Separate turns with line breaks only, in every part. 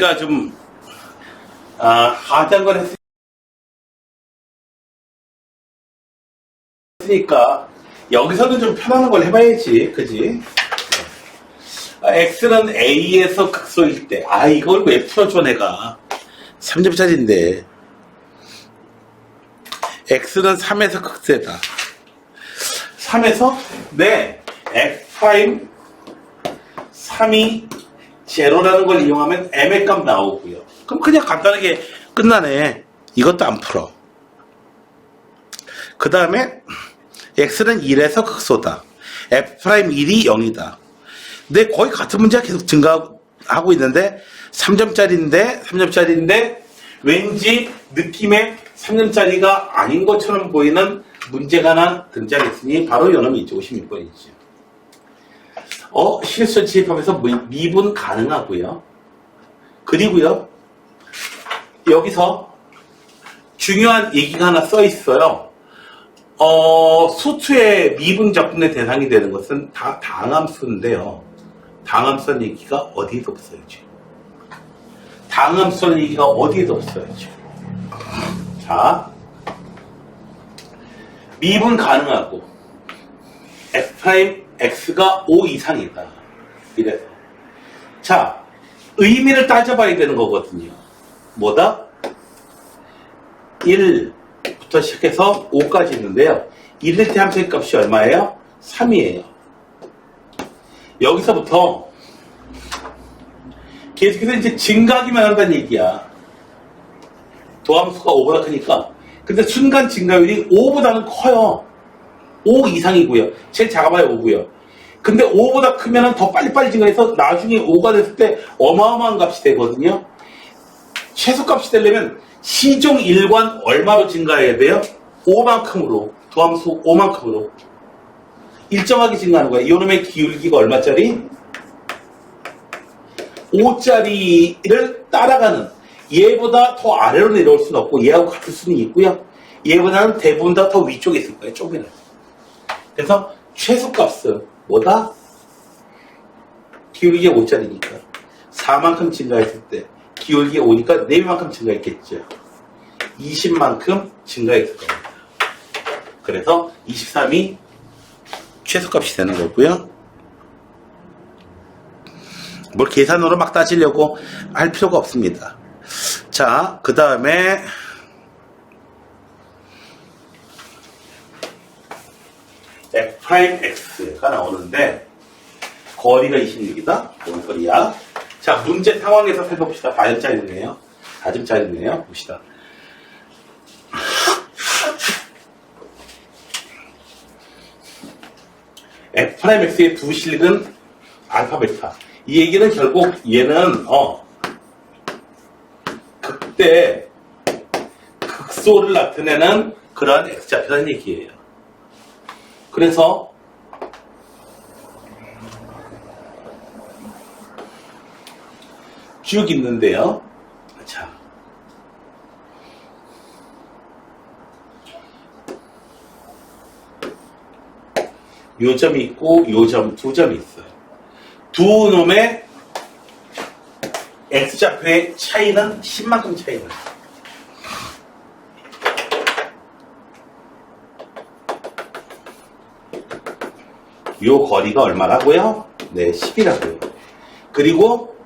우리가 좀 하단 걸 했으니까 여기서는 좀 편안한 걸 해봐야지, 그지? x는 a에서 극소일 때, 이걸 왜 풀어줘 내가? 3점짜리인데 x는 3에서 극세다. 3에서 x' 3이 제로라는 걸 이용하면 m의 값 나오고요. 그럼 그냥 간단하게 끝나네. 이것도 안 풀어. 그 다음에 x는 1에서 극소다. f'1이 0이다. 근데 거의 같은 문제가 계속 증가하고 있는데 3점짜리인데 왠지 느낌에 3점짜리가 아닌 것처럼 보이는 문제가 하나 등장했으니 바로 요놈이죠. 56번이죠. 실수 집합에서 미분 가능하고요. 그리고요, 여기서 중요한 얘기가 하나 써 있어요. 수투의 미분 적분의 대상이 되는 것은 다 당함수인데요. 당함수라는 얘기가 어디에도 없어요, 지금. 당함수라는 얘기가 어디에도 없어요, 지금. 자, 미분 가능하고 f'x가 5 이상이다. 이래서. 자, 의미를 따져봐야 되는 거거든요. 뭐다? 1부터 시작해서 5까지 있는데요. 1일 때 함수의 값이 얼마예요? 3이에요. 여기서부터 계속해서 이제 증가하기만 한다는 얘기야. 도함수가 5보다 크니까. 근데 순간 증가율이 5보다는 커요. 5 이상이고요. 제일 작아봐야 5고요. 근데 5보다 크면 더 빨리빨리 증가해서 나중에 5가 됐을 때 어마어마한 값이 되거든요. 최소값이 되려면 시종 1관 얼마로 증가해야 돼요? 5만큼으로. 도함수 5만큼으로. 일정하게 증가하는 거예요. 이놈의 기울기가 얼마짜리? 5짜리를 따라가는, 얘보다 더 아래로 내려올 수는 없고 얘하고 같을 수는 있고요. 얘보다는 대부분 다 더 위쪽에 있을 거예요. 조금이라도. 그래서 최소값은 뭐다? 기울기가 5짜리니까 4만큼 증가했을 때 기울기가 5니까 4배만큼 증가했겠죠. 20만큼 증가했을 겁니다. 그래서 23이 최소값이 되는 거고요. 뭘 계산으로 막 따지려고 할 필요가 없습니다. 자, 그 다음에 f'x가 나오는데 거리가 26이다. 뭔 소리야? 자, 문제 상황에서 살펴봅시다. 4점짜리네요. 4점짜리네요. 봅시다. f'x의 두 실은 알파, 베타. 이 얘기는 결국 얘는 극대 극소를 나타내는 그러한 x좌표라는 얘기예요. 그래서 쭉 있는데요. 자, 요 점이 있고 요 점, 두 점이 있어요. 두 놈의 x좌표의 차이는 10만큼 차이가 나요. 요 거리가 얼마라고요? 네, 10이라고요. 그리고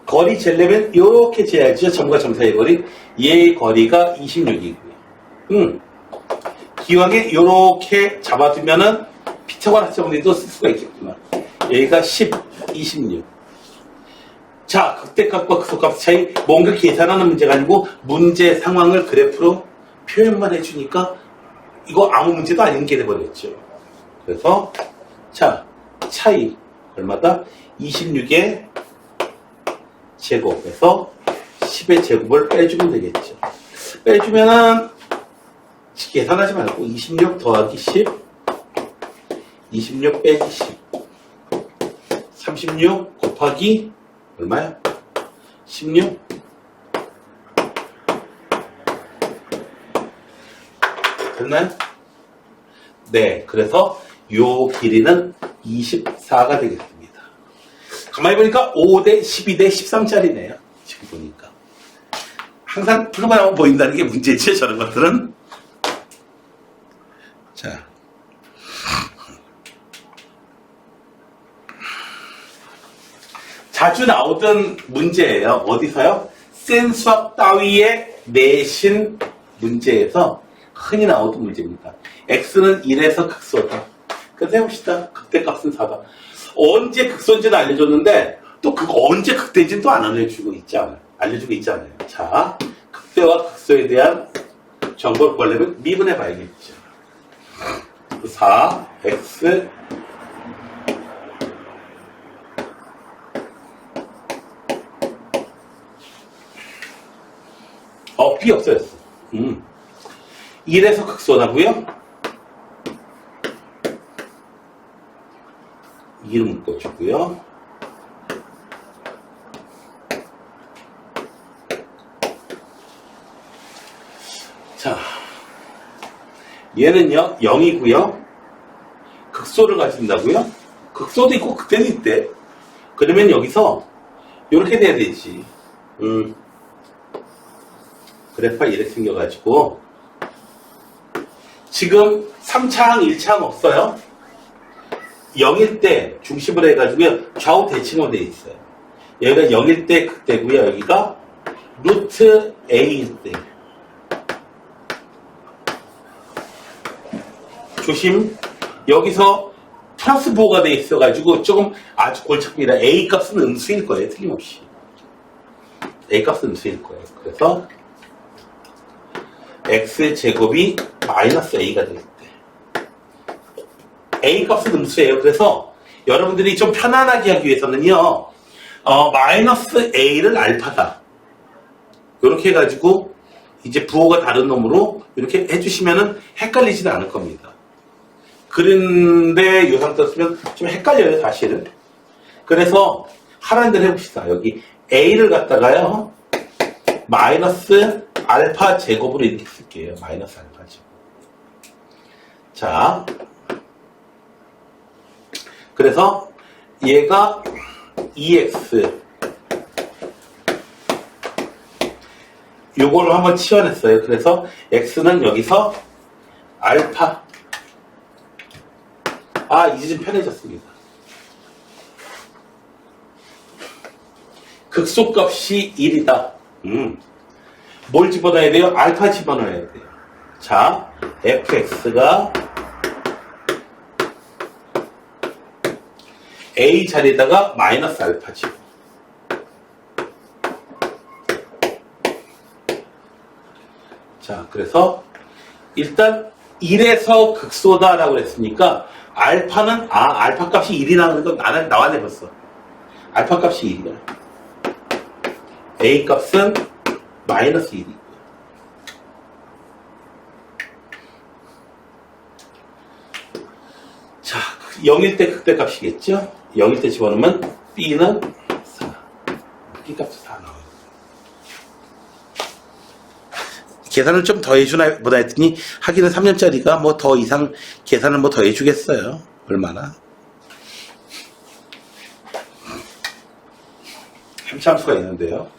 거리 재려면 이렇게 재야죠. 점과 점 사이의 거리. 얘의 거리가 26이고요. 기왕에 이렇게 잡아두면은 피타고라스 정리도 쓸 수가 있겠구나. 얘가 10, 26. 자, 극대값과 극소값 차이, 뭔가 계산하는 문제가 아니고 문제 상황을 그래프로 표현만 해주니까 이거 아무 문제도 아닌 게 돼버렸죠. 그래서 자, 차이 얼마다? 26의 제곱에서 10의 제곱을 빼주면 되겠죠. 빼주면은 계산하지 말고 26 더하기 10, 26 빼기 10, 36 곱하기 얼마야? 16? 됐나요? 네, 그래서 요 길이는 24가 되겠습니다. 가만히 보니까 5 대 12 대 13짜리네요. 지금 보니까. 항상 표가나면 보인다는 게 문제지, 저런 것들은. 자. 자주 나오던 문제예요. 어디서요? 센 수학 따위의 내신 문제에서 흔히 나오던 문제입니다. x는 1에서 극소다. 그래서 해봅시다. 극대값은 4다. 언제 극소인지는 알려줬는데 또 그거 언제 극대인지는 또 안 알려주고 있잖아요. 자, 극대와 극소에 대한 정보를 구하려면 미분해 봐야겠죠. 4, x B 없어졌어. 1에서 극소나고요. 2를 묶어주고요. 자, 얘는요 0이고요. 극소를 가진다고요? 극소도 있고 극대도 있대. 그러면 여기서 이렇게 돼야 되지. 그래프가 이렇게 생겨가지고 지금 3차항 1차항 없어요. 0일 때 중심으로 해가지고요 좌우 대칭으로 되어 있어요. 여기가 0일 때 극대고요. 여기가 루트 A일 때. 조심. 여기서 플러스 부호가 되어 있어가지고 조금 아주 골칫합니다. A 값은 음수일 거예요. 틀림없이. A 값은 음수일 거예요. 그래서 x의 제곱이 마이너스 a가 될 때 a 값은 음수예요. 그래서 여러분들이 좀 편안하게 하기 위해서는요 마이너스 a를 알파다 이렇게 해가지고 이제 부호가 다른 놈으로 이렇게 해주시면은 헷갈리지는 않을 겁니다. 그런데 이 상태로 쓰면 좀 헷갈려요 사실은. 그래서 하라는 대로 해봅시다. 여기 a를 갖다가요 마이너스 알파 제곱으로 이렇게 쓸게요. 마이너스 알파 제곱. 자, 그래서 얘가 2x 요거를 한번 치환했어요. 그래서 x는 여기서 알파. 이제 좀 편해졌습니다. 극소값이 1이다. 뭘 집어넣어야 돼요? 알파 집어넣어야 돼요. 자, fx가 a 자리에다가 마이너스 알파 집어. 자, 그래서 일단 1에서 극소다라고 했으니까 알파는 알파 값이 1이 나오는 건 나왔네 벌써. 알파 값이 1이야. a 값은 마이너스 1이고요. 자, 0일 때 극대값이겠죠? 0일 때 집어넣으면 B는 4. B값이 4 나와요. 계산을 좀 더 해주나 보다 했더니 하기는 3년짜리가 뭐 더 이상 계산을 뭐 더 해주겠어요. 얼마나? 함수가 있는데요.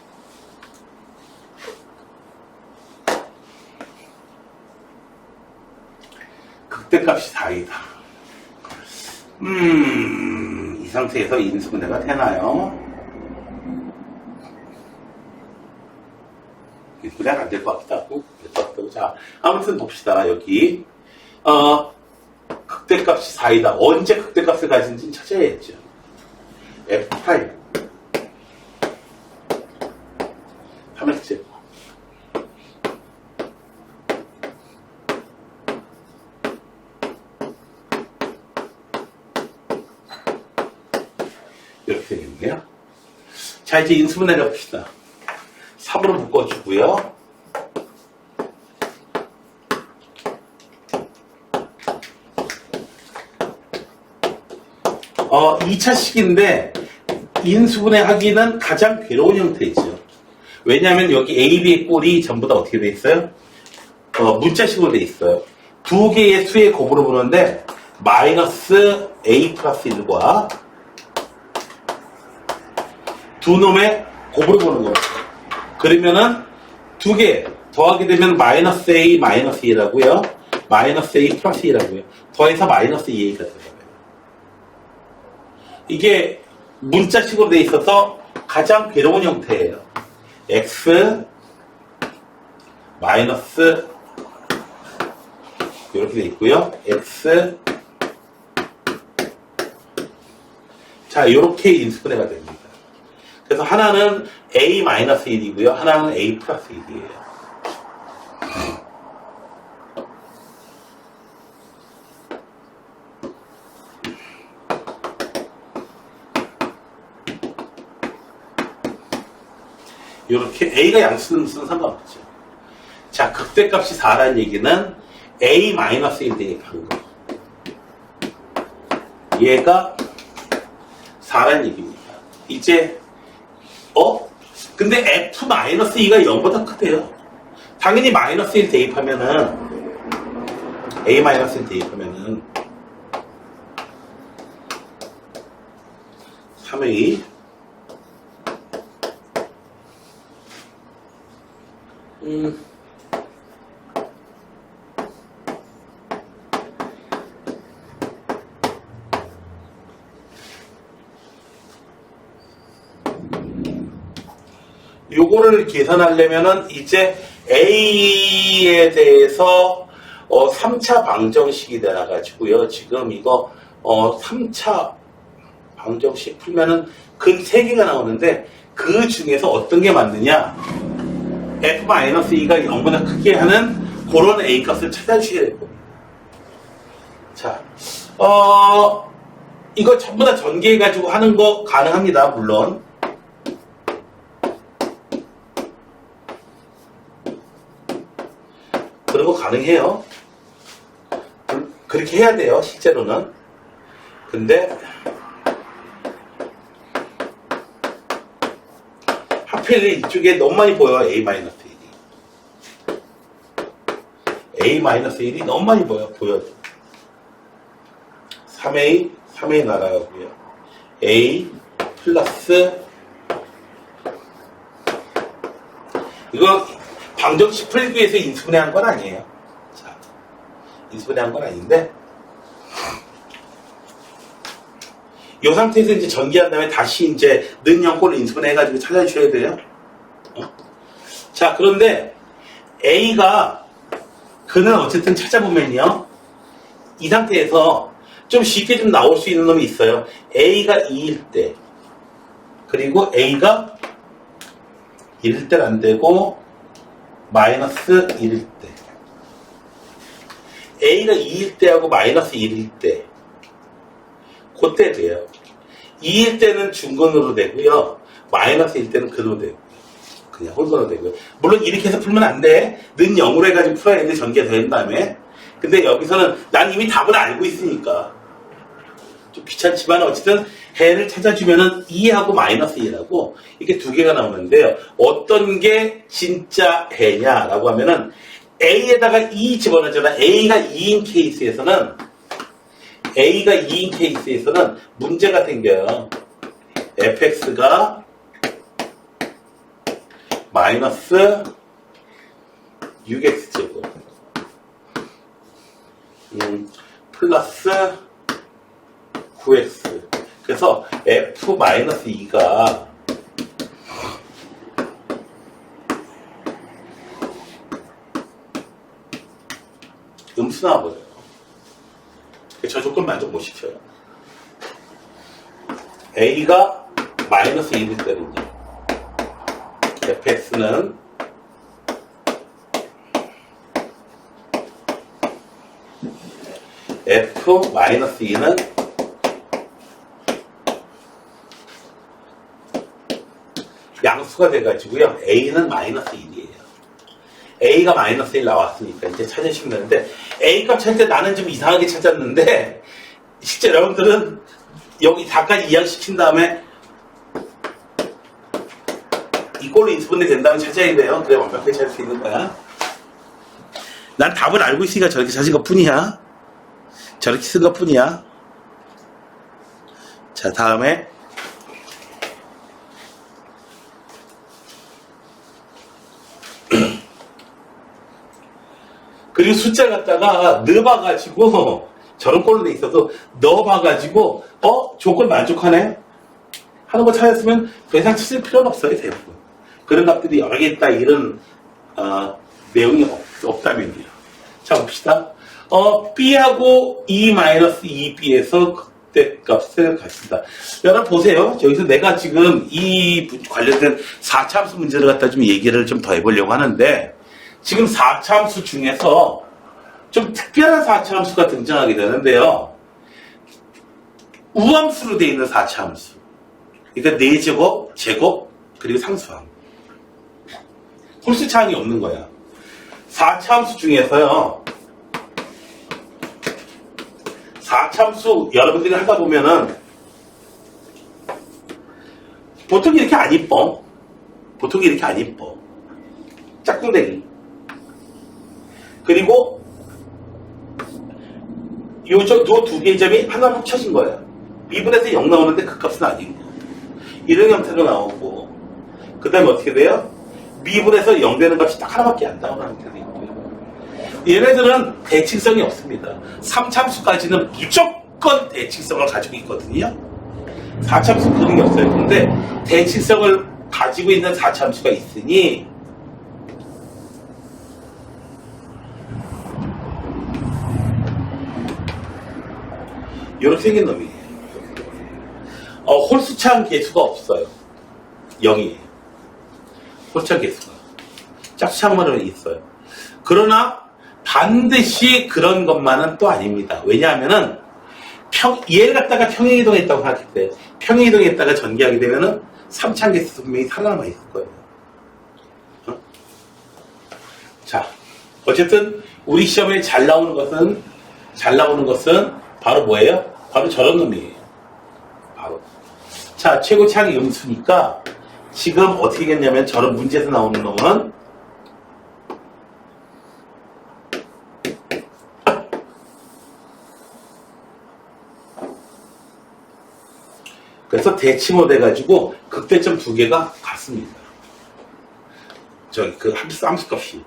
극대값이 4이다. 이 상태에서 인수분해가 되나요? 인수분해가 안 될 것 같기도 하고, 자, 아무튼 봅시다. 여기, 극대값이 4이다. 언제 극대값을 가진지는 찾아야겠죠. F8. 3x. 이렇게 되겠네요. 자, 이제 인수분해 해봅시다. 3으로 묶어주고요. 어, 2차식인데 인수분해 하기는 가장 괴로운 형태이죠. 왜냐하면 여기 A, B의 꼴이 전부 다 어떻게 돼 있어요? 문자식으로 돼 있어요. 두 개의 수의 곱으로 보는데 마이너스 A 플러스 1과 두 놈의 곱으로 보는 거예요. 그러면은 두 개 더하게 되면 마이너스 A 마이너스 2라고요. 마이너스 A 플러스 2라고요. 더해서 마이너스 2A가 들어가요. 이게 문자식으로 돼 있어서 가장 괴로운 형태예요. X 마이너스 이렇게 돼 있고요. X 자 이렇게 인수분해가 됩니다. 그래서 하나는 A 마이너스 1이고요. 하나는 A 플러스 1이에요. 이렇게 A가 양수는 상관없죠. 자, 극대값이 4라는 얘기는 A 마이너스 1 대입한 거. 얘가 4라는 얘기입니다. 이제 근데 F 마이너스 2가 0보다 크대요. 당연히 마이너스 1 대입하면은 A 마이너스 1 대입하면은 3A 요거를 계산하려면은 이제 A에 대해서 3차 방정식이 되어가지고요. 지금 이거 3차 방정식 풀면은 근 3개가 나오는데 그 중에서 어떤 게 맞느냐? F-2가 0보다 크게 하는 그런 A 값을 찾아주셔야 되고. 자, 이거 전부 다 전개해가지고 하는 거 가능합니다. 물론. 그런 거 가능해요. 그렇게 해야 돼요. 실제로는. 근데 하필 이쪽에 너무 많이 보여요. A-1이. A-1이 너무 많이 보여요. 3A 날아가고요. A 플러스 이거 방정식 풀기 위해서 인수분해한 건 아니에요. 자, 인수분해한 건 아닌데 이 상태에서 이제 전개한 다음에 다시 이제 는 영꼴을 인수분해해가지고 찾아주셔야 돼요. 자, 그런데 A가 그는 어쨌든 찾아보면요. 이 상태에서 좀 쉽게 좀 나올 수 있는 놈이 있어요. A가 2일 때 그리고 A가 1일 때는 안 되고 마이너스 1일 때 A가 2일 때하고 마이너스 1일 때 그때 돼요. 2일 때는 중근으로 되고요. 마이너스 1일 때는 근으로 되고 그냥 홀건으로 되고요. 물론 이렇게 해서 풀면 안 돼. 는 0으로 해가지고 풀어야 되는데 전개가 된 다음에 근데 여기서는 난 이미 답을 알고 있으니까 좀 귀찮지만 어쨌든 해를 찾아주면은 2하고 마이너스 2라고 이렇게 두 개가 나오는데요. 어떤 게 진짜 해냐라고 하면은 A에다가 2 집어넣잖아. A가 2인 케이스에서는 문제가 생겨요. fx가 마이너스 6x제곱 플러스 9x 그래서 f-2가 음수 나와버려요. 저 조건 만족 못 시켜요. A가 마이너스 1일 때는요. fx는 f-2는 양수가 돼가지고요. A는 마이너스 1이에요. A가 마이너스 1 나왔으니까 이제 찾으시면 되는데 A값 찾을 때 나는 좀 이상하게 찾았는데 실제 여러분들은 여기 4까지 이항시킨 다음에 이꼴로 인수분해 된 다음에 찾아야 돼요. 그래 완벽하게 찾을 수 있는 거야. 난 답을 알고 있으니까 저렇게 찾은 것 뿐이야. 저렇게 쓴 것 뿐이야. 자, 다음에 그리고 숫자를 갖다가 넣어봐가지고 저런 꼴로 돼 있어서 넣어봐가지고 조건 만족하네 하는 거 찾았으면 더 이상 찾을 필요는 없어요. 대부분 그런 값들이 여러 개 있다 이런 내용이 없다면요. 자 봅시다. B하고 E-2B에서 극대값을 갖습니다. 여러분 보세요. 여기서 내가 지금 이 관련된 4차함수 문제를 갖다 좀 얘기를 좀 더 해보려고 하는데 지금 4차함수 중에서 좀 특별한 4차함수가 등장하게 되는데요. 우함수로 되어 있는 4차함수. 그러니까 4제곱, 제곱, 그리고 상수함. 홀수차항이 없는 거야. 4차함수 중에서요. 4차함수 여러분들이 하다 보면은 보통 이렇게 안 이뻐. 보통 이렇게 안 이뻐. 짝꿍대기. 그리고 요 두 개의 점이 하나로 합쳐진 거예요. 미분에서 0 나오는데 그 값은 아니고 이런 형태로 나오고 그 다음에 어떻게 돼요? 미분에서 0 되는 값이 딱 하나밖에 안 나오는 형태도 있고요. 얘네들은 대칭성이 없습니다. 3참수까지는 무조건 대칭성을 가지고 있거든요. 4참수 그런 게 없어요. 근데 대칭성을 가지고 있는 4참수가 있으니 이렇게 생긴 놈이에요. 홀수차항 개수가 없어요. 0이에요. 홀수차항 개수가. 짝수차항만은 있어요. 그러나 반드시 그런 것만은 또 아닙니다. 왜냐하면은 얘를 갖다가 평행이동했다고 하기 때문에 평행이동했다가 전개하게 되면은 3차항 개수도 분명히 살아남아 있을 거예요. 자, 어쨌든 우리 시험에 잘 나오는 것은 바로 뭐예요? 바로 저런 놈이에요. 바로. 자, 최고 차항이 음수니까 지금 어떻게 했냐면 저런 문제에서 나오는 놈은 그래서 대칭으로 돼가지고 극대점 두 개가 같습니다. 저기 그 함수값이.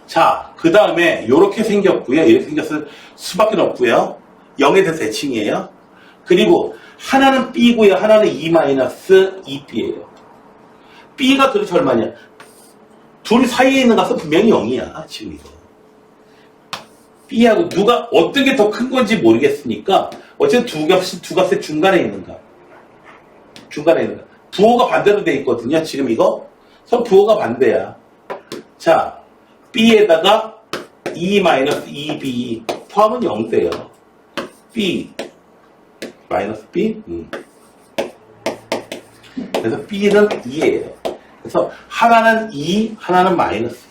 자, 그 다음에 요렇게 생겼고요. 이렇게 생겼을 수밖에 없고요. 0에 대해서 대칭이에요. 그리고 하나는 B고요. 하나는 E-2B예요. B가 도대체 얼마냐? 둘 사이에 있는 값은 분명히 0이야. 지금 이거. B하고 누가 어떤 게 더 큰 건지 모르겠으니까 어쨌든 두 값의 중간에 있는 값. 중간에 있는 값. 부호가 반대로 돼 있거든요. 지금 이거. 그래서 부호가 반대야. 자, B에다가 E-2B 포함은 0대요. B 마이너스 B 그래서 B는 2예요. 그래서 하나는 2, 하나는 마이너스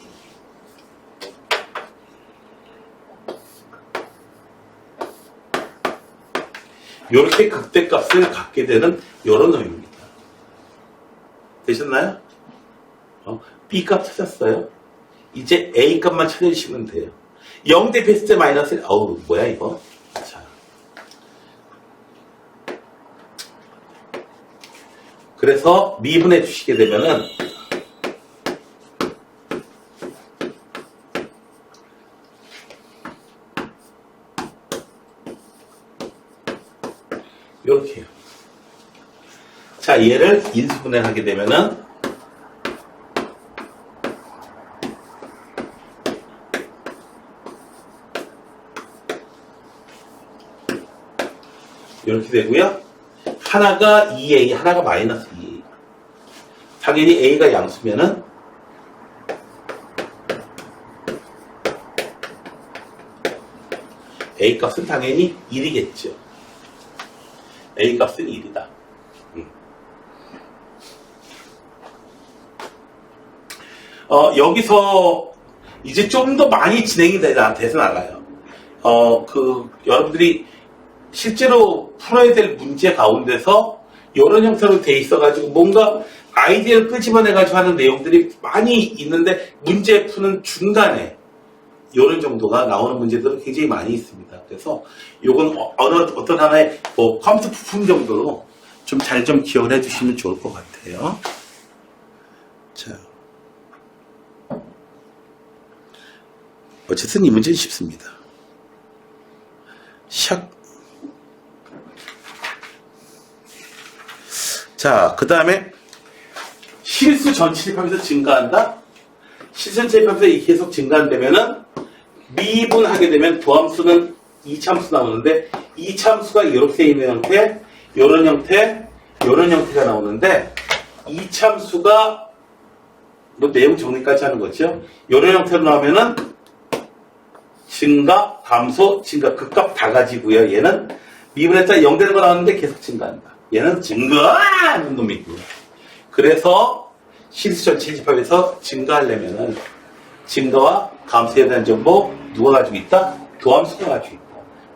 2. 이렇게 극대값을 갖게 되는 이런 놈입니다. 되셨나요? B값 찾았어요. 이제 A값만 찾아주시면 돼요. 0 대표했을 때 마이너스 1. 어우, 뭐야 이거? 자. 그래서 미분해 주시게 되면은 이렇게요. 자, 얘를 인수분해하게 되면은 이렇게 되고요. 하나가 2A, 하나가 마이너스 2A. 당연히 A가 양수면은 A 값은 당연히 1이겠죠. A 값은 1이다. 여기서 이제 좀 더 많이 진행이 돼서 나가요. 여러분들이 실제로 풀어야 될 문제 가운데서 이런 형태로 돼 있어가지고 뭔가 아이디어를 끄집어내가지고 하는 내용들이 많이 있는데 문제 푸는 중간에 이런 정도가 나오는 문제들은 굉장히 많이 있습니다. 그래서 이건 어떤 하나의 컴퓨터 부품 정도로 좀 잘 좀 기억을 해주시면 좋을 것 같아요. 자, 어쨌든 이 문제는 쉽습니다. 샥. 자, 그 다음에 실수 전치입하면서 증가한다. 실수 전치입하면서 계속 증가한다면은 미분하게 되면 도함수는 이참수 나오는데 이참수가 이렇게 있는 형태, 요런 형태, 요런 형태가 나오는데 이참수가 뭐 내용 정리까지 하는 거죠. 요런 형태로 나오면은 증가, 감소, 증가, 극값 다 가지고요. 얘는 미분했다 0 되는 거 나왔는데 계속 증가한다. 얘는 증가하는 놈이고요. 그래서 실수 전체 집합에서 증가하려면은 증가와 감소에 대한 정보 누가 가지고 있다? 도함수가 가지고 있다.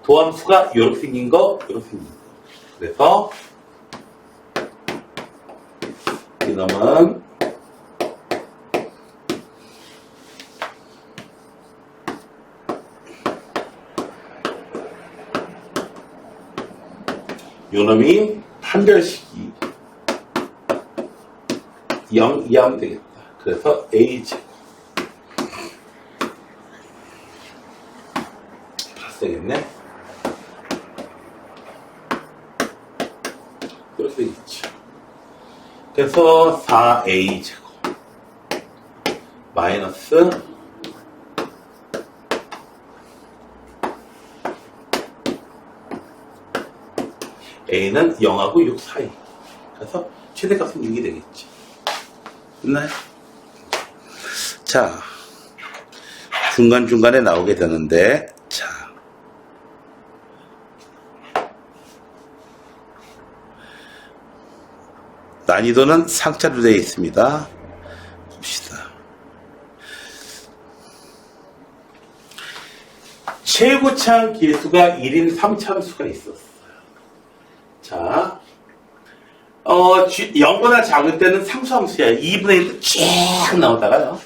도함수가 이렇게 생긴 거, 이렇게 생긴 거. 그래서 이놈은 요놈이 판별식이 0 이하면 되겠다. 그래서 A제곱 플러스 되겠네. 이렇게 되겠죠. 그래서 4A제곱 마이너스 A는 0하고 6 사이. 그래서 최대값은 6이 되겠지. 됐나요? 자, 중간중간에 나오게 되는데, 자. 난이도는 상자로 되어 있습니다. 봅시다. 최고차항 계수가 1인 3참수가 있었어. 자, 0보다 작을 때는 상수함수야. 2분의 1쫙 나오다가요.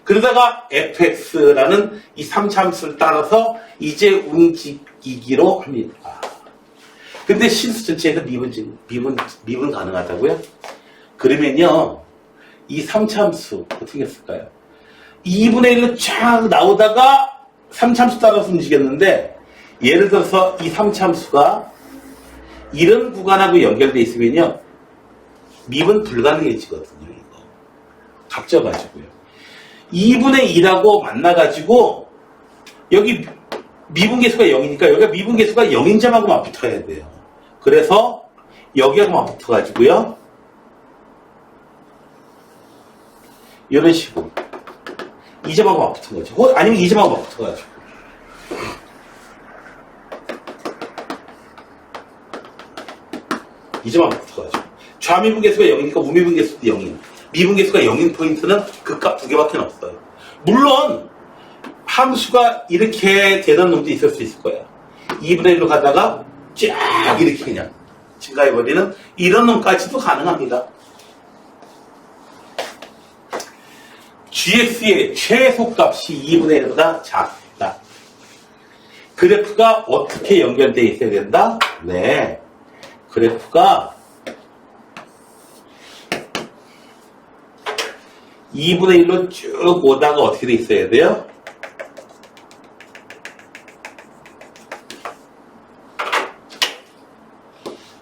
그러다가 fx라는 이 3참수를 따라서 이제 움직이기로 합니다. 근데 실수 전체에서 미분 가능하다고요? 그러면요, 이 3참수 어떻게 했을까요? 2분의 1로 쫙 나오다가 3참수 따라서 움직였는데, 예를 들어서 이 3참수가 이런 구간하고 연결되어 있으면요, 미분 불가능해지거든요. 이거 겹쳐가지고요. 2분의 2라고 만나가지고 여기 미분계수가 0이니까 여기가 미분계수가 0인 점하고 맞붙어야 돼요. 그래서 여기하고 맞붙어가지고요, 이런 식으로 2점하고 맞붙은 거죠. 아니면 2점하고 맞붙어가지고 이점하고 붙어가지고 좌미분계수가 0이니까 우미분계수도 0이에요. 미분계수가 0인 포인트는 그 값 두 개밖에 없어요. 물론 함수가 이렇게 되는 놈도 있을 수 있을 거예요. 2분의 1로 가다가 쫙 이렇게 그냥 증가해버리는 이런 놈까지도 가능합니다. gx의 최소값이 2분의 1보다 작다. 그래프가 어떻게 연결되어 있어야 된다? 네. 그래프가 2분의 1로 쭉 오다가 어떻게 돼 있어야 돼요?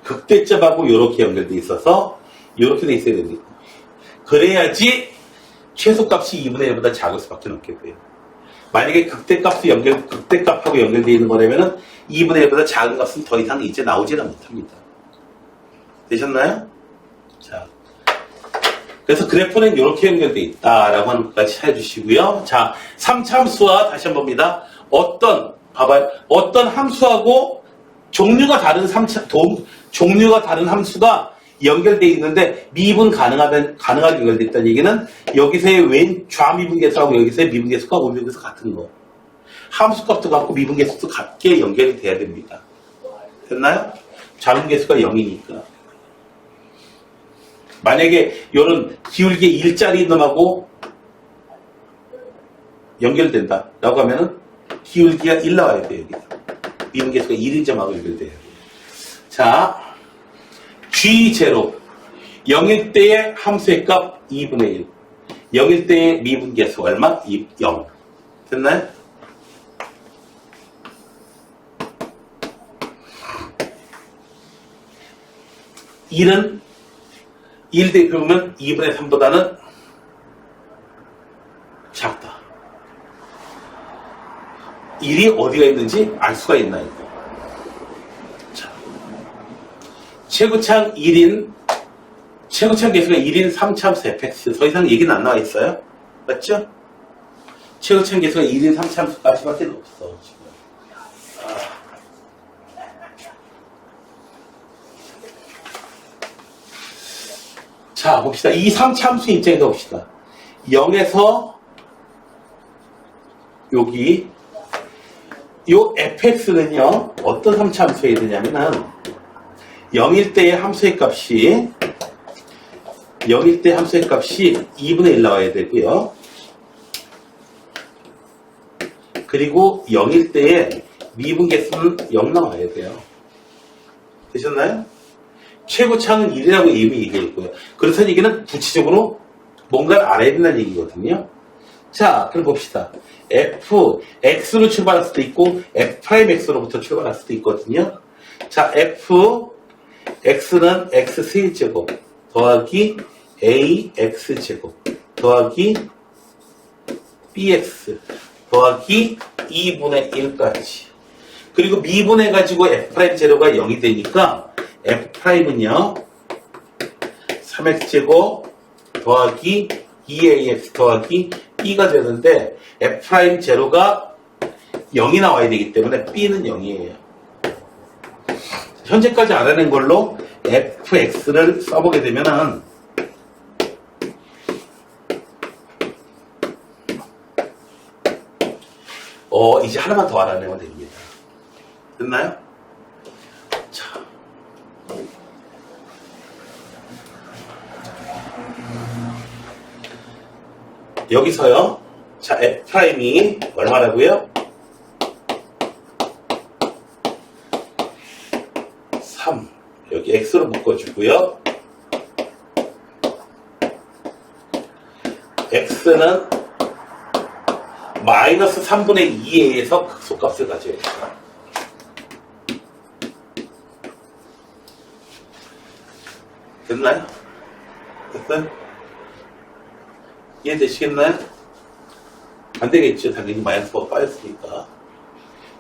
극대점하고 이렇게 연결돼 있어서 이렇게 돼 있어야 됩니다. 그래야지 최소값이 2분의 1보다 작을 수밖에 없게 돼요. 만약에 극대값하고 연결되어 있는 거라면은 2분의 1보다 작은 값은 더 이상 이제 나오지는 못합니다. 되셨나요? 자, 그래서 그래프는 이렇게 연결되어 있다라고 하는 것까지 해주시고요. 자, 3참수와 다시 한번 봅니다. 어떤 함수하고 종류가 다른 종류가 다른 함수가 연결되어 있는데 미분 가능하게 연결되어 있다는 얘기는 여기서의 좌미분계수하고 여기서의 미분계수가 우미분계수 같은 거. 함수값도 같고 미분계수도 같게 연결이 돼야 됩니다. 됐나요? 좌미분계수가 0이니까. 만약에 이런 기울기에 1짜리 놈하고 연결된다 라고 하면은 기울기가 1 나와야 돼요. 여기서. 미분계수가 1인 점하고 연결돼요. 자, G0 0일 때의 함수의 값 2분의 1 0일 때의 미분계수 얼마? 0 됐나요? 일은 1 대입해보면 2분의 3보다는 작다. 1이 어디가 있는지 알 수가 있나 이거. 자, 최고창 계수가 1인 3참수 fx 더 이상 얘기는 안 나와 있어요. 맞죠? 최고창 계수가 1인 3참수까지밖에 없어 지금. 자, 봅시다. 이 3참수 입장에서 봅시다. 0에서 여기 요 fx는요 어떤 3참수에 되냐면은 0일 때의 함수의 값이 2분의 1 나와야 되고요. 그리고 0일 때의 미분계수는 0 나와야 돼요. 되셨나요? 최고차는 1이라고 이미 얘기했고요. 그렇다는 얘기는 구체적으로 뭔가를 알아야 된다는 얘기거든요. 자, 그럼 봅시다. fx로 출발할 수도 있고 f'x로부터 출발할 수도 있거든요. 자, x는 x 세제곱 더하기 ax제곱 더하기 bx 더하기 2분의 1까지. 그리고 미분해가지고 f'제로가 0이 되니까 f'은요 3x제곱 더하기 2ax 더하기 b가 되는데 f'제로가 0이 나와야 되기 때문에 b는 0이에요. 현재까지 알아낸 걸로 fx를 써보게 되면은 이제 하나만 더 알아내면 됩니다. 됐나요? 자, 여기서요. 자, f'이 얼마라고요? 3. 여기 x로 묶어주고요. x는 마이너스 3분의 2에 의해서 극소값을 가져야 돼요. 됐나요? 됐어요? 이해되시겠나요? 안 되겠죠. 당연히 마이너스가 빠졌으니까.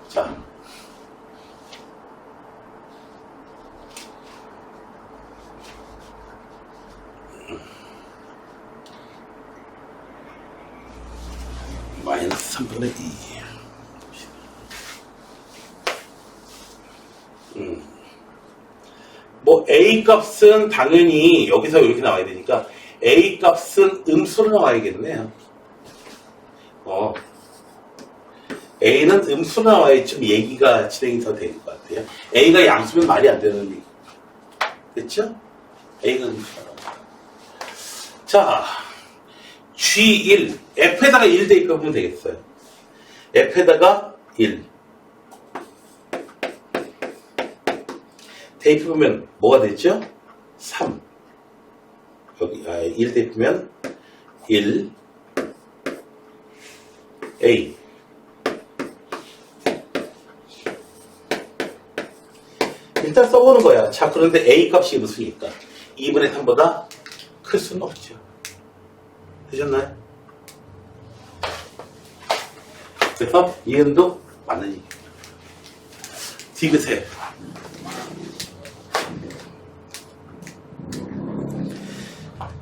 자. 마이너스 3분의 2. 뭐 A 값은 당연히 여기서 이렇게 나와야 되니까 A 값은 음수로 나와야겠네요. A는 음수로 나와야 좀 얘기가 진행이 더 될 것 같아요. A가 양수면 말이 안 되는 얘기. 됐죠? A가 음수로 나와. 자, G1 F에다가 1 대입해보면 되겠어요. F에다가 1 대입해보면 뭐가 되죠? 3 여기 1 대입하면 1 A 일단 써보는 거야. 자, 그런데 A 값이 무슨이니까 2분의 3보다 클 수는 없죠. 되셨나요? 그래서 이음도 맞는 얘기입니다. 디귿에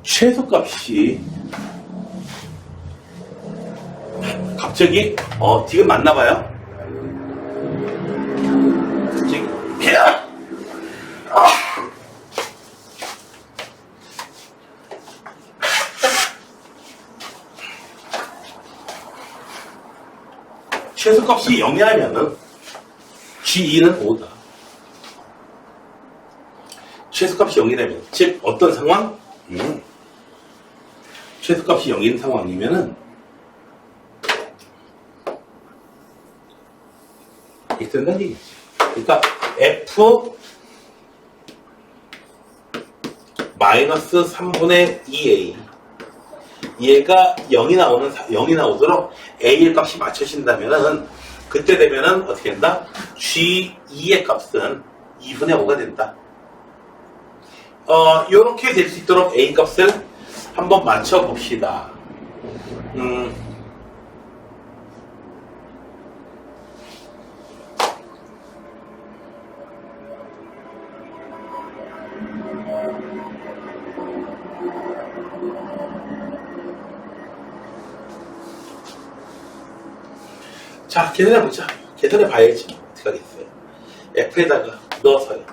최소값이 갑자기 디귿 맞나봐요. 최소값이 0이라면은 G2는 5다. 최소값이 0이라면 즉 어떤 상황? 최소값이 0인 상황이면은 이렇게 된다는 얘기죠. 그러니까 F 마이너스 3분의 2a. 얘가 0이 나오도록 a의 값이 맞춰진다면은, 그때 되면은 어떻게 된다? g2의 값은 2분의 5가 된다. 요렇게 될 수 있도록 a 값을 한번 맞춰 봅시다. 자, 계산해보자. 계산해봐야지. 어떻게 하겠어요? f에다가 넣어서요.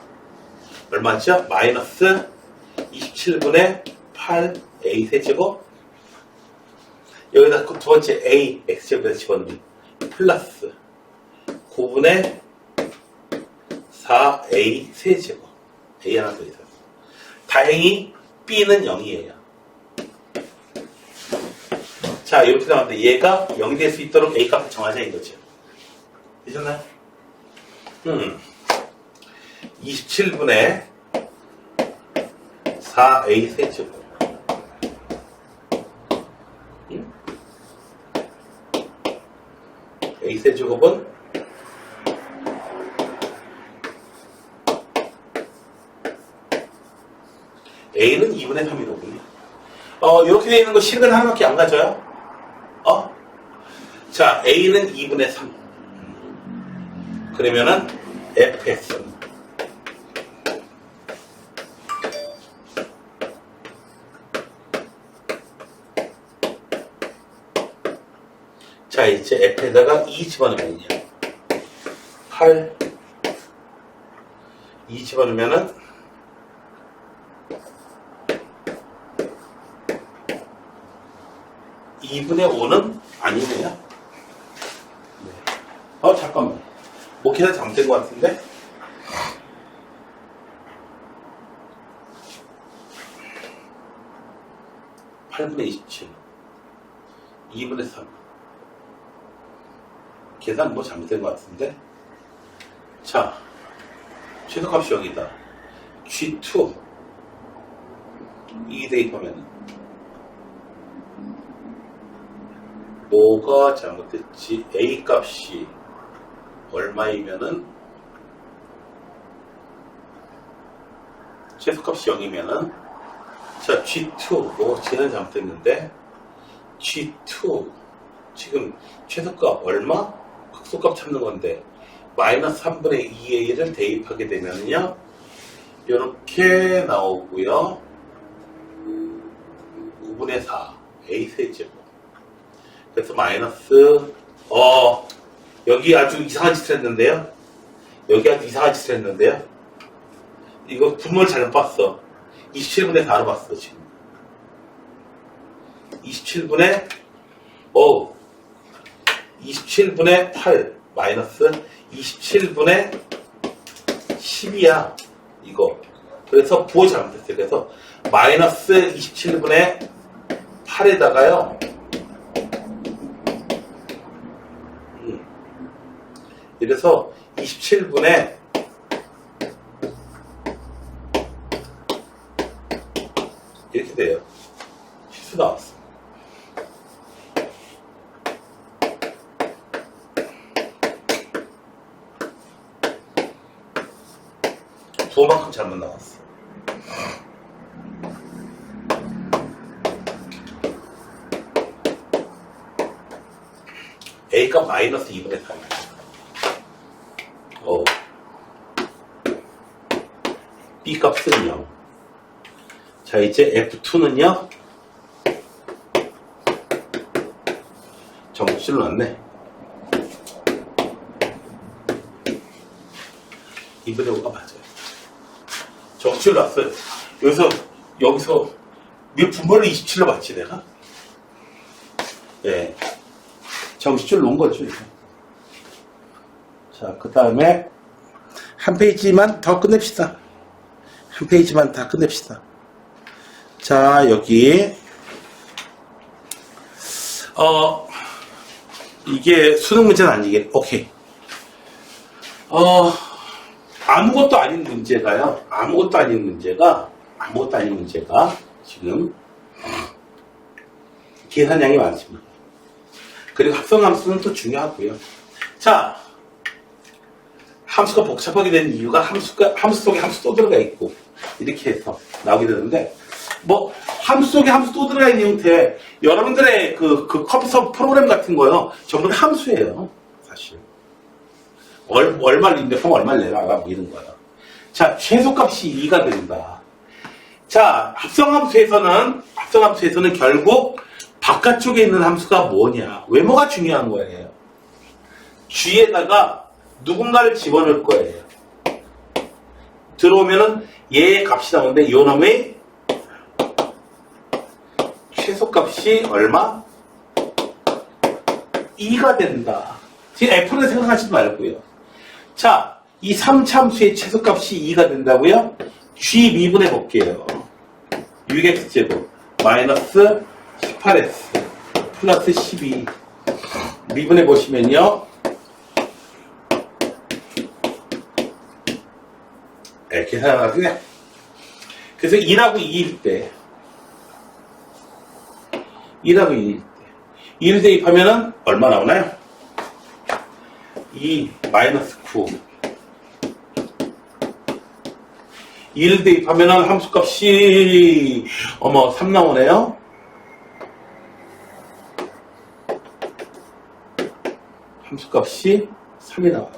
얼마죠? 마이너스 27분의 8a 세제곱. 여기다 두 번째 a x제곱에서 집어넣으면 플러스 9분의 4a 세제곱. a 하나 더 있어요. 다행히 b는 0이에요. 자, 이렇게 나왔는데 얘가 0이 될 수 있도록 a 값을 정하자 이거죠. 되셨나요? 27분의 4a 세제곱. a 세제곱은 a는 2분의 3이로군요. 이렇게 되어 있는 거 식은 하나밖에 안 가져요? 자, a는 2분의 3. 그러면은 fx는 자, 이제 f에다가 2 집어넣으면요. 8 2 집어넣으면은 2분의 5는 아니네요. 잠깐만. 뭐 계산 잘못된 것 같은데? (8분의 27) 2분의 3 계산 뭐 잘못된 것 같은데? 자, 최소값이 0이다. G2 이 대입하면 뭐가 잘못됐지? A 값이 얼마이면은 최소값이 0이면은 자, G2 뭐 쟤는 잘못됐는데 G2 지금 최소값 얼마? 극소값 찾는 건데 마이너스 3분의 2a를 대입하게 되면요 이렇게 나오고요 9분의 4 a 세제곱. 그래서 마이너스 여기 아주 이상한 짓을 했는데요. 여기 아주 이상한 짓을 했는데요. 이거 분모를 잘못 봤어. 27분의 4로 봤어 지금. 27분의 8 마이너스 27분의 10이야 이거. 그래서 부호 잘못했어요. 그래서 마이너스 27분의 8에다가요 이래서 27분에 이렇게 돼요. 실수 나왔어. 부호만큼 잘못 나왔어. A가 마이너스 2분의 3이야. B 값은 0. 자, 이제 F2는요. 정수를 놨네. 2분의 5가 맞아요. 정수를 놨어요. 여기서 몇 분모를 27로 봤지 내가? 네. 정수줄 놓은 거죠. 이거. 자, 그 다음에 한 페이지만 더 끝냅시다. 한 페이지만 다 끝냅시다. 자, 여기 이게 수능 문제는 아니겠. 오케이. 아무것도 아닌 문제가요. 아무것도 아닌 문제가 아무것도 아닌 문제가 지금 계산량이 많습니다. 그리고 합성함수는 또 중요하고요. 자, 함수가 복잡하게 된 이유가 함수 속에 함수 또 들어가 있고 이렇게 해서 나오게 되는데 뭐 함수 속에 함수 또 들어가 있는 형태 여러분들의 그 컴퓨터 프로그램 같은 거요 전부 다 함수예요. 사실 얼마를 입력하면 얼마를 내놔라 뭐 이런 거예요. 자, 최소값이 2가 된다. 자, 합성함수에서는 결국 바깥쪽에 있는 함수가 뭐냐 외모가 중요한 거예요. G에다가 누군가를 집어넣을 거예요. 들어오면은 얘의 값이 나오는데 요 놈의 최소값이 얼마? 2가 된다. 지금 F를 생각하지 말고요. 자, 이 3참수의 최소값이 2가 된다고요? G 미분해 볼게요. 6x제곱 마이너스 18x 플러스 12 미분해 보시면요. 계산하거든요. 그래서 1하고 2일 때 2를 대입하면은 얼마 나오나요? 2 마이너스 9 2를 대입하면은 함수값이 3 나오네요. 함수값이 3이 나와요.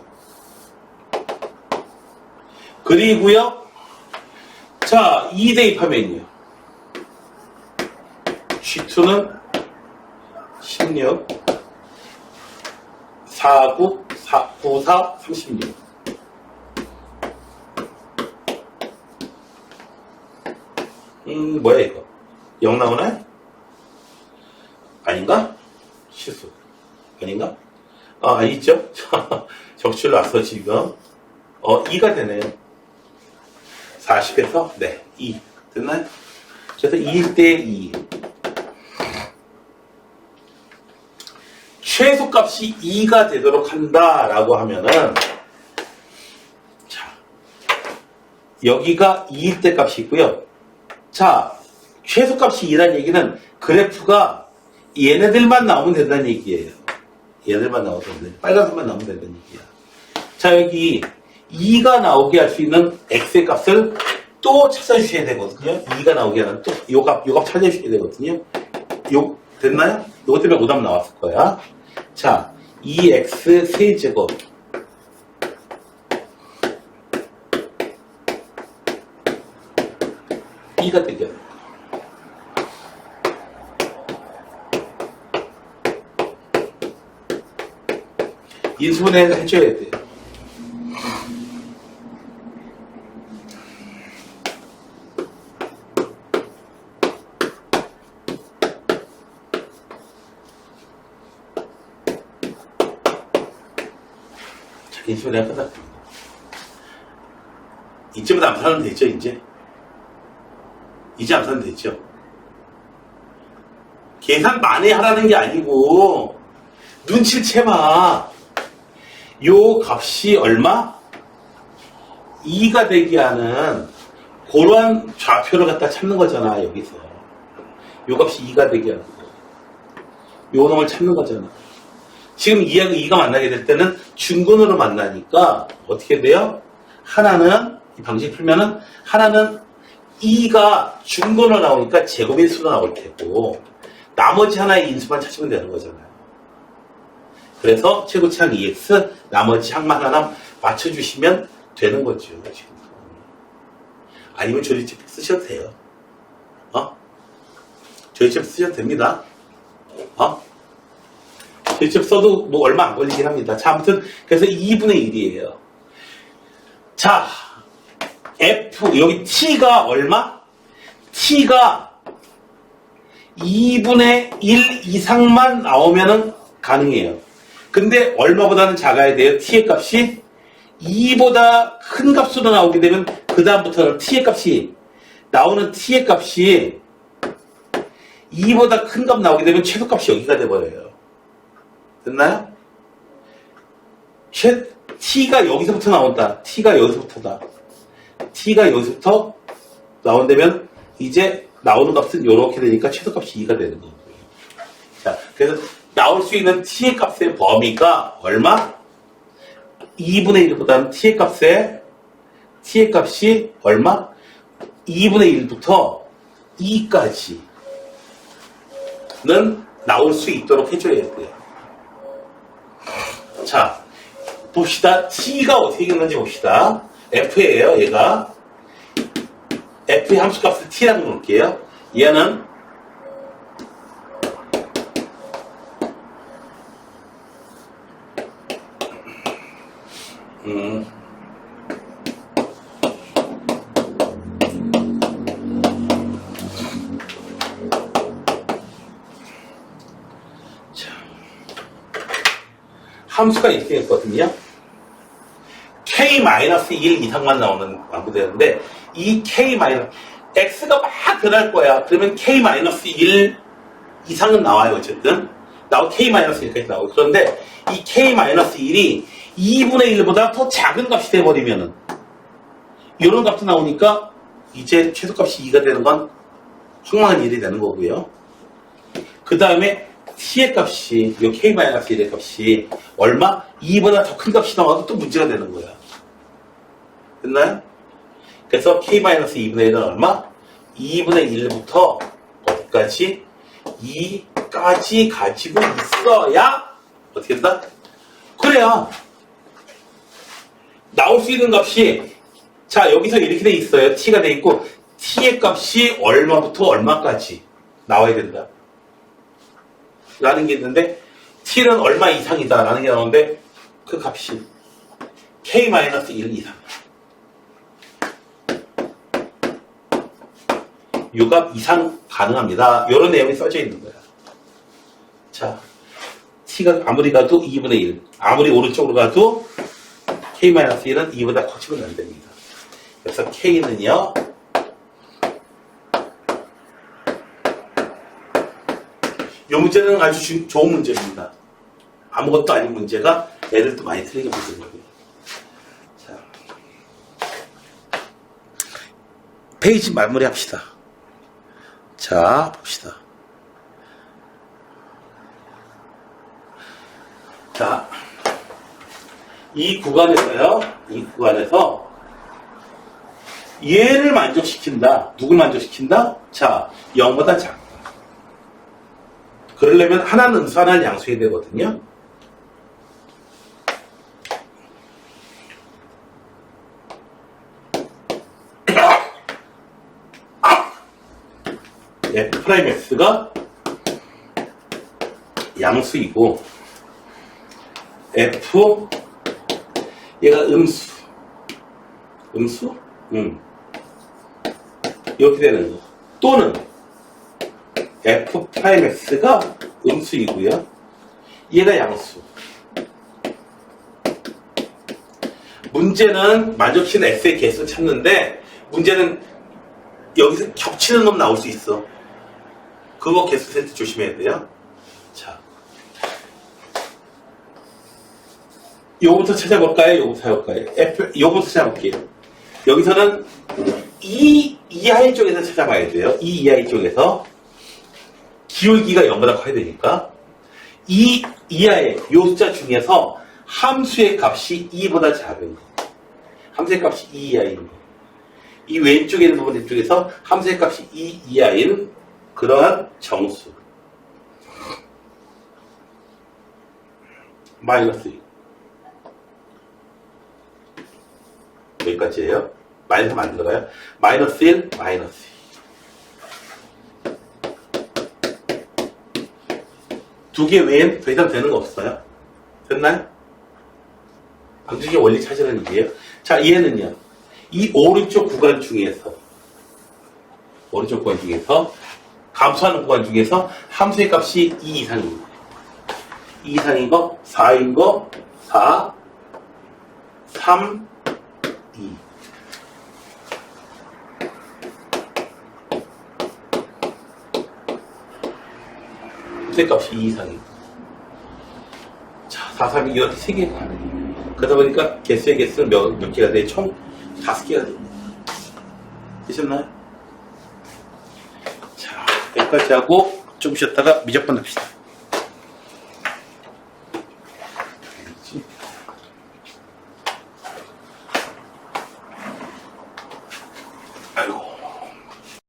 그리고요. 자, 2 대입하면요. G2는 16 49 94 36 뭐야 이거 0 나오나요? 아닌가? 실수 아닌가? 아니죠? 적출 나서 지금 2가 되네요. 40에서 2 됐나요? 그래서 2일 때 2 최소값이 2가 되도록 한다라고 하면은 자 여기가 2일 때 값이 있고요. 자 최소값이 2라는 얘기는 그래프가 얘네들만 나오면 된다는 얘기예요. 얘네들만 나오면 된다. 빨간색만 나오면 된다는 얘기야. 자 여기 2가 나오게 할 수 있는 x의 값을 또 찾아주셔야 되거든요. 2가 나오게 하는 또 요 값 찾아주셔야 되거든요. 됐나요? 요것 때문에 오답 나왔을 거야. 자, 2x 세제곱 B가 되죠. 인수분해 해줘야 돼요. 인수분해 하다. 이제부터 암산은 됐죠, 이제? 이제 암산 됐죠? 계산 많이 하라는 게 아니고, 눈치를 채봐. 요 값이 얼마? 2가 되게 하는, 그러한 좌표를 갖다 찾는 거잖아, 여기서. 요 값이 2가 되게 하는 거. 요 놈을 찾는 거잖아. 지금 2하고 2가 만나게 될 때는 중근으로 만나니까 어떻게 돼요? 하나는 이 방식 풀면은 하나는 2가 중근으로 나오니까 제곱인수로 나올 테고 나머지 하나의 인수만 찾으면 되는 거잖아요. 그래서 최고치항 2x 나머지 항만 하나 맞춰주시면 되는 거죠. 지금. 아니면 조리집 쓰셔도 돼요. 조리집 쓰셔도 됩니다. 직접 써도 뭐 얼마 안 걸리긴 합니다. 자, 아무튼 그래서 2분의 1이에요. 자, F 여기 T가 얼마? T가 2분의 1 이상만 나오면은 가능해요. 근데 얼마보다는 작아야 돼요. T의 값이 2보다 큰 값으로 나오게 되면 그 다음부터는 T의 값이 나오는 T의 값이 2보다 큰 값 나오게 되면 최소값이 여기가 돼버려요. 됐나요? T가 여기서부터 나온다. T가 여기서부터다. T가 여기서부터 나온다면 이제 나오는 값은 이렇게 되니까 최소값이 2가 되는 거고요. 자, 그래서 나올 수 있는 t의 값의 범위가 얼마? 2분의 1보다는 t의 값이 얼마? 2분의 1부터 2까지는 나올 수 있도록 해줘야 돼요. 자, 봅시다. t가 어떻게 생겼는지 봅시다. f예요, 얘가. f의 함수값을 t라고 놓을게요. 얘는 자, 함수가 이렇게 됐거든요. k-1 이상만 나오는 완구되는데 이 x가 막 변할 거야. 그러면 k-1 이상은 나와요. 어쨌든 k-1까지 나오고. 그런데 이 k-1이 2분의 1보다 더 작은 값이 돼버리면은 이런 값도 나오니까 이제 최소값이 2가 되는 건 황망한 일이 되는 거고요. 그 다음에 t의 값이 이 k-1의 값이 얼마? 2보다 더 큰 값이 나와도 또 문제가 되는 거야. 됐나요? 그래서 k-2분의 1은 얼마? 2분의 1부터 어디까지? 2까지 가지고 있어야 어떻게 된다? 그래야 나올 수 있는 값이 자 여기서 이렇게 돼 있어요. t가 돼 있고 t의 값이 얼마부터 얼마까지 나와야 된다 라는 게 있는데 t는 얼마 이상이다 라는 게 나오는데 그 값이 k-1 이상 요 값 이상 가능합니다. 이런 내용이 써져 있는 거야. 자, t가 아무리 가도 2분의 1 아무리 오른쪽으로 가도 k-1은 2보다 커지면 안 됩니다. 그래서 k는요 이 문제는 아주 좋은 문제입니다. 아무것도 아닌 문제가 애들도 많이 틀리게 만든 거고요. 자, 페이지 마무리 합시다. 자, 봅시다. 자, 이 구간에서 얘를 만족시킨다. 누굴 만족시킨다? 자, 0보다 작다. 그러려면 하나는 음수, 하나는 양수해야 되거든요. f'x가 양수이고 f 얘가 음수 이렇게 되는 거 또는 f'x가 음수이고요 얘가 양수 문제는 만족시키는 x의 개수 찾는데 문제는 여기서 겹치는 놈 나올 수 있어. 그거 개수 세트 조심해야 돼요. 자, 요거부터 찾아볼까요? 요거부터 찾아볼게요. 여기서는 이 이하의 쪽에서 찾아봐야 돼요. 이 이하의 쪽에서 기울기가 0보다 커야 되니까 이 이하의 요 숫자 중에서 함수의 값이 2보다 작은 거. 함수의 값이 2 이하인 거. 이 왼쪽에 있는 부분 쪽에서 함수의 값이 2 이하인 그러한 정수 마이너스 1 여기까지예요. 마이너스 만들어가요. 마이너스 1 마이너스 2 두 개 외엔 더 이상 되는 거 없어요. 됐나요? 방정식 원리 찾으라는 얘기예요. 자, 얘는요. 이 오른쪽 구간 중에서 감소하는 구간 중에서 함수의 값이 2 이상인 거예요. 2 이상인 거, 4인 거, 4, 3, 2. 함수의 값이 2 이상인 거. 자, 4, 3, 2 이렇게 3개가 가능해요. 그러다 보니까 개수의 개수는 몇 개가 돼? 총 5개가 됩니다. 되셨나요? 여기까지 하고 좀 쉬었다가 미적분 합시다.